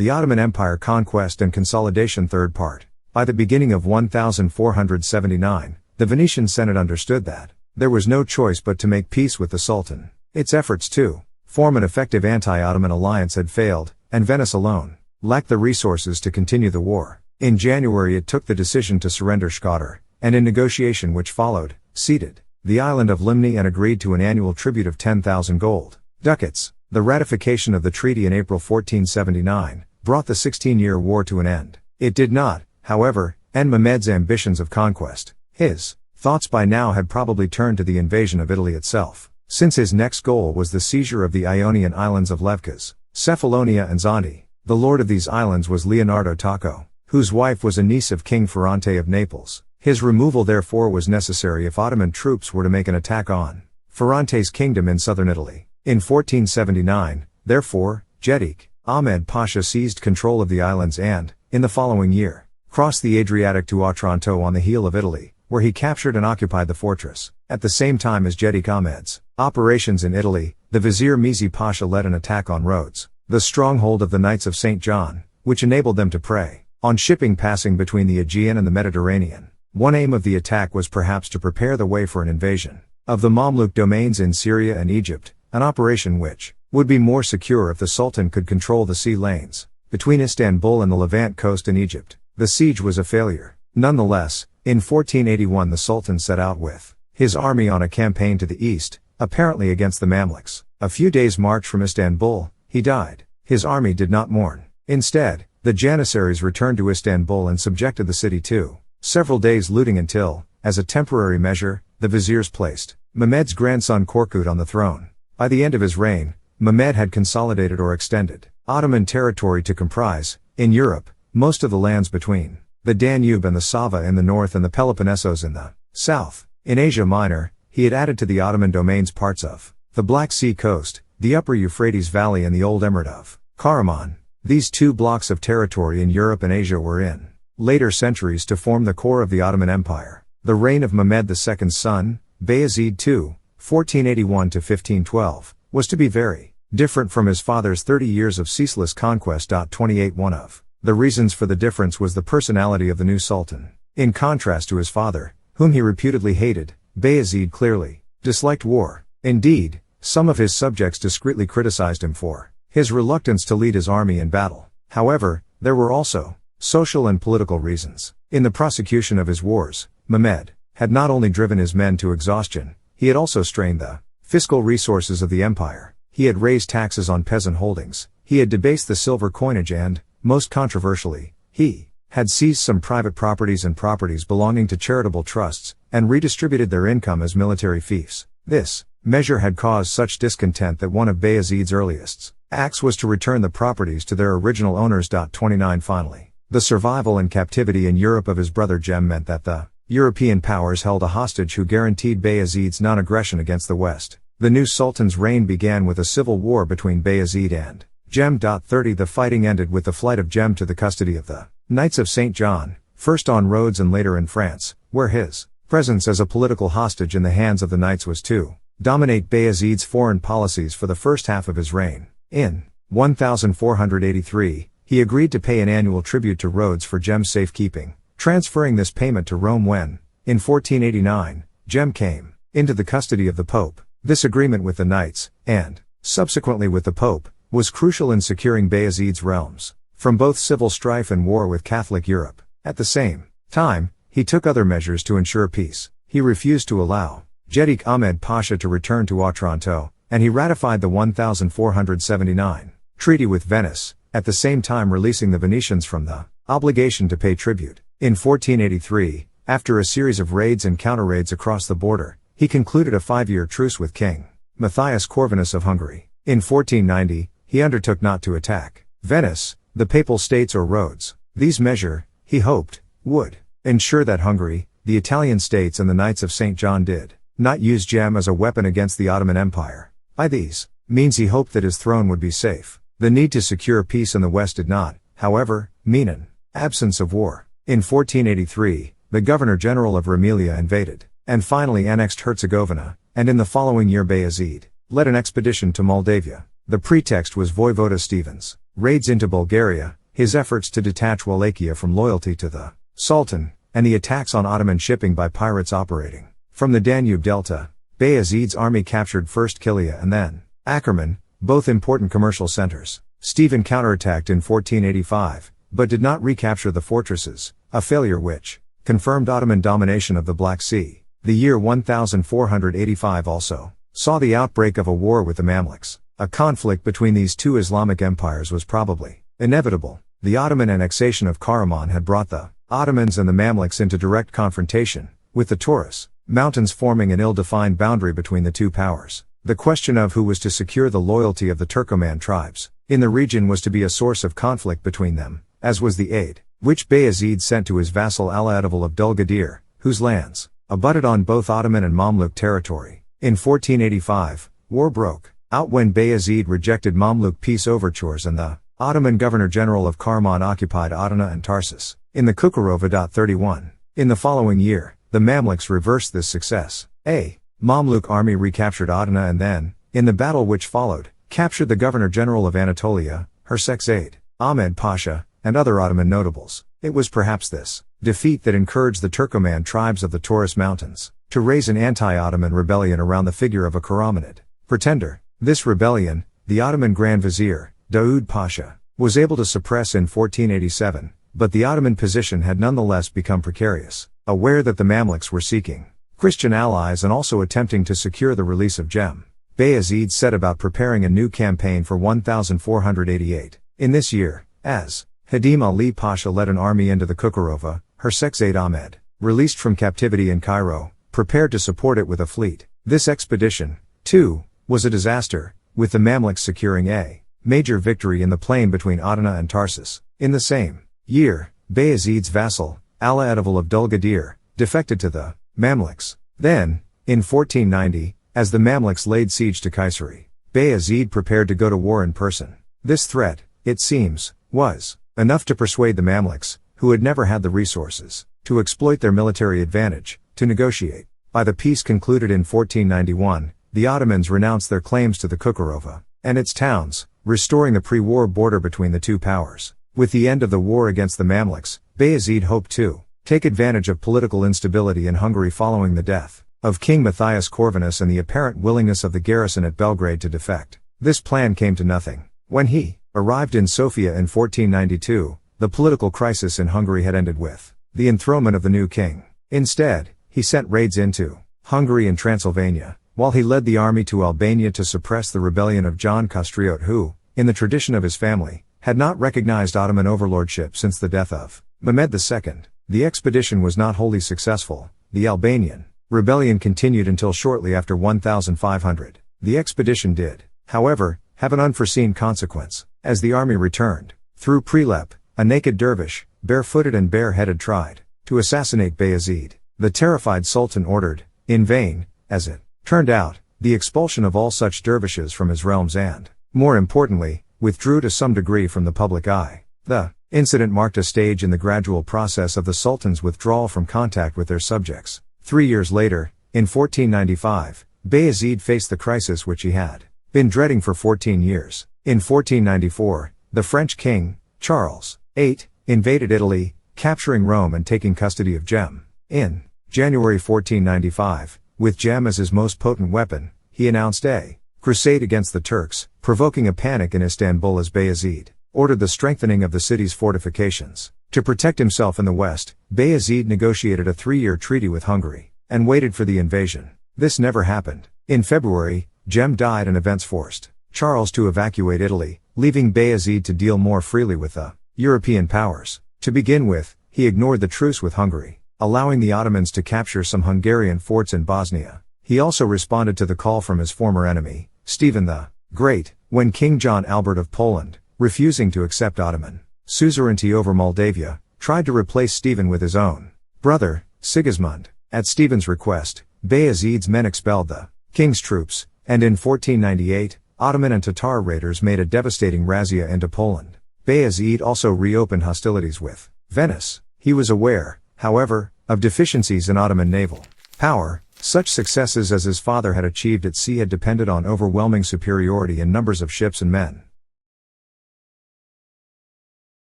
The Ottoman Empire Conquest and Consolidation. Third part. By the beginning of 1479, the Venetian Senate understood that there was no choice but to make peace with the Sultan. Its efforts to form an effective anti-Ottoman alliance had failed, and Venice alone lacked the resources to continue the war. In January it took the decision to surrender Shkodër, and in negotiation which followed, ceded the island of Limni and agreed to an annual tribute of 10,000 gold ducats. The ratification of the treaty in April 1479 brought the 16-year war to an end. It did not, however, end Mehmed's ambitions of conquest. His thoughts by now had probably turned to the invasion of Italy itself, since his next goal was the seizure of the Ionian islands of Lefkes, Cephalonia and Zante. The lord of these islands was Leonardo Tocco, whose wife was a niece of King Ferrante of Naples. His removal therefore was necessary if Ottoman troops were to make an attack on Ferrante's kingdom in southern Italy. In 1479, therefore, Gedik Ahmed Pasha seized control of the islands and, in the following year, crossed the Adriatic to Otranto on the heel of Italy, where he captured and occupied the fortress. At the same time as Gedik Ahmed's operations in Italy, the vizier Mizi Pasha led an attack on Rhodes, the stronghold of the Knights of St. John, which enabled them to prey on shipping passing between the Aegean and the Mediterranean. One aim of the attack was perhaps to prepare the way for an invasion of the Mamluk domains in Syria and Egypt, an operation which would be more secure if the Sultan could control the sea lanes between Istanbul and the Levant coast in Egypt. The siege was a failure. Nonetheless, in 1481 the Sultan set out with his army on a campaign to the east, apparently against the Mamluks. A few days' march from Istanbul, he died. His army did not mourn. Instead, the Janissaries returned to Istanbul and subjected the city to several days' looting until, as a temporary measure, the viziers placed Mehmed's grandson Korkut on the throne. By the end of his reign, Mehmed had consolidated or extended Ottoman territory to comprise, in Europe, most of the lands between the Danube and the Sava in the north and the Peloponnesos in the south. In Asia Minor, he had added to the Ottoman domains parts of the Black Sea coast, the upper Euphrates Valley and the old emirate of Karaman. These two blocks of territory in Europe and Asia were in later centuries to form the core of the Ottoman Empire. The reign of Mehmed II's son, Bayezid II, 1481 to 1512, was to be very different from his father's 30 years of ceaseless conquest. 28 One of the reasons for the difference was the personality of the new sultan. In contrast to his father, whom he reputedly hated, Bayezid clearly disliked war. Indeed, some of his subjects discreetly criticized him for his reluctance to lead his army in battle. However, there were also social and political reasons. In the prosecution of his wars, Mehmed had not only driven his men to exhaustion, he had also strained the fiscal resources of the empire. He had raised taxes on peasant holdings, he had debased the silver coinage and, most controversially, he had seized some private properties and properties belonging to charitable trusts, and redistributed their income as military fiefs. This measure had caused such discontent that one of Bayezid's earliest acts was to return the properties to their original owners. 29 Finally, the survival and captivity in Europe of his brother Jem meant that the European powers held a hostage who guaranteed Bayezid's non-aggression against the West. The new sultan's reign began with a civil war between Bayezid and Jem. 30 The fighting ended with the flight of Jem to the custody of the Knights of St. John, first on Rhodes and later in France, where his presence as a political hostage in the hands of the Knights was to dominate Bayezid's foreign policies for the first half of his reign. In 1483, he agreed to pay an annual tribute to Rhodes for Jem's safekeeping, transferring this payment to Rome when, in 1489, Jem came into the custody of the Pope. This agreement with the Knights, and subsequently with the Pope, was crucial in securing Bayezid's realms from both civil strife and war with Catholic Europe. At the same time, he took other measures to ensure peace. He refused to allow Gedik Ahmed Pasha to return to Otranto, and he ratified the 1479 treaty with Venice, at the same time releasing the Venetians from the obligation to pay tribute. In 1483, after a series of raids and counter-raids across the border, he concluded a 5-year truce with King Matthias Corvinus of Hungary. In 1490, he undertook not to attack Venice, the Papal States or Rhodes. These measures, he hoped, would ensure that Hungary, the Italian states and the Knights of St. John did not use Jem as a weapon against the Ottoman Empire. By these means he hoped that his throne would be safe. The need to secure peace in the West did not, however, mean an absence of war. In 1483, the Governor-General of Roumelia invaded and finally annexed Herzegovina, and in the following year Bayezid led an expedition to Moldavia. The pretext was Voivoda Stevens, raids into Bulgaria, his efforts to detach Wallachia from loyalty to the Sultan, and the attacks on Ottoman shipping by pirates operating from the Danube Delta. Bayezid's army captured first Kilia and then Ackerman, both important commercial centers. Stephen counterattacked in 1485, but did not recapture the fortresses, a failure which confirmed Ottoman domination of the Black Sea. The year 1485 also saw the outbreak of a war with the Mamluks. A conflict between these two Islamic empires was probably inevitable. The Ottoman annexation of Karaman had brought the Ottomans and the Mamluks into direct confrontation, with the Taurus Mountains forming an ill-defined boundary between the two powers. The question of who was to secure the loyalty of the Turkoman tribes in the region was to be a source of conflict between them, as was the aid which Bayezid sent to his vassal Ala-Adavul of Dulgadir, whose lands abutted on both Ottoman and Mamluk territory. In 1485, war broke out when Bayezid rejected Mamluk peace overtures and the Ottoman Governor-General of Karaman occupied Adana and Tarsus in the Kukurova. 31. In the following year, the Mamluks reversed this success. A Mamluk army recaptured Adana and then, in the battle which followed, captured the Governor-General of Anatolia, Hersek's aide, Ahmed Pasha, and other Ottoman notables. It was perhaps this defeat that encouraged the Turkoman tribes of the Taurus Mountains to raise an anti-Ottoman rebellion around the figure of a Karamanid pretender. This rebellion, the Ottoman Grand Vizier, Daoud Pasha, was able to suppress in 1487, but the Ottoman position had nonetheless become precarious. Aware that the Mamluks were seeking Christian allies and also attempting to secure the release of Jem, Bayezid set about preparing a new campaign for 1488. In this year, as Hadim Ali Pasha led an army into the Kukurova, Hersek's aide Ahmed, released from captivity in Cairo, prepared to support it with a fleet. This expedition, too, was a disaster, with the Mamluks securing a major victory in the plain between Adana and Tarsus. In the same year, Bayezid's vassal, Ala-Adavul of Dulgadir, defected to the Mamluks. Then, in 1490, as the Mamluks laid siege to Kayseri, Bayezid prepared to go to war in person. This threat, it seems, was enough to persuade the Mamluks, who had never had the resources to exploit their military advantage, to negotiate. By the peace concluded in 1491, the Ottomans renounced their claims to the Kukurova and its towns, restoring the pre-war border between the two powers. With the end of the war against the Mamluks, Bayezid hoped to take advantage of political instability in Hungary following the death of King Matthias Corvinus and the apparent willingness of the garrison at Belgrade to defect. This plan came to nothing. When he arrived in Sofia in 1492, the political crisis in Hungary had ended with the enthronement of the new king. Instead, he sent raids into Hungary and Transylvania, while he led the army to Albania to suppress the rebellion of John Kostriot who, in the tradition of his family, had not recognized Ottoman overlordship since the death of Mehmed II. The expedition was not wholly successful. The Albanian rebellion continued until shortly after 1500. The expedition did, however, have an unforeseen consequence. As the army returned through Prilep, a naked dervish, barefooted and bare-headed, tried to assassinate Bayezid. The terrified Sultan ordered, in vain, as it turned out, the expulsion of all such dervishes from his realms and, more importantly, withdrew to some degree from the public eye. The incident marked a stage in the gradual process of the Sultan's withdrawal from contact with their subjects. 3 years later, in 1495, Bayezid faced the crisis which he had been dreading for 14 years. In 1494, the French king, Charles VIII, invaded Italy, capturing Rome and taking custody of Jem. In January 1495, with Jem as his most potent weapon, he announced a crusade against the Turks, provoking a panic in Istanbul as Bayezid ordered the strengthening of the city's fortifications. To protect himself in the west, Bayezid negotiated a 3-year treaty with Hungary, and waited for the invasion. This never happened. In February, Jem died and events forced Charles to evacuate Italy, leaving Bayezid to deal more freely with the European powers. To begin with, he ignored the truce with Hungary, allowing the Ottomans to capture some Hungarian forts in Bosnia. He also responded to the call from his former enemy, Stephen the Great, when King John Albert of Poland, refusing to accept Ottoman suzerainty over Moldavia, tried to replace Stephen with his own brother, Sigismund. At Stephen's request, Bayezid's men expelled the king's troops, and in 1498, Ottoman and Tatar raiders made a devastating razzia into Poland. Bayezid also reopened hostilities with Venice. He was aware, however, of deficiencies in Ottoman naval power. Such successes as his father had achieved at sea had depended on overwhelming superiority in numbers of ships and men.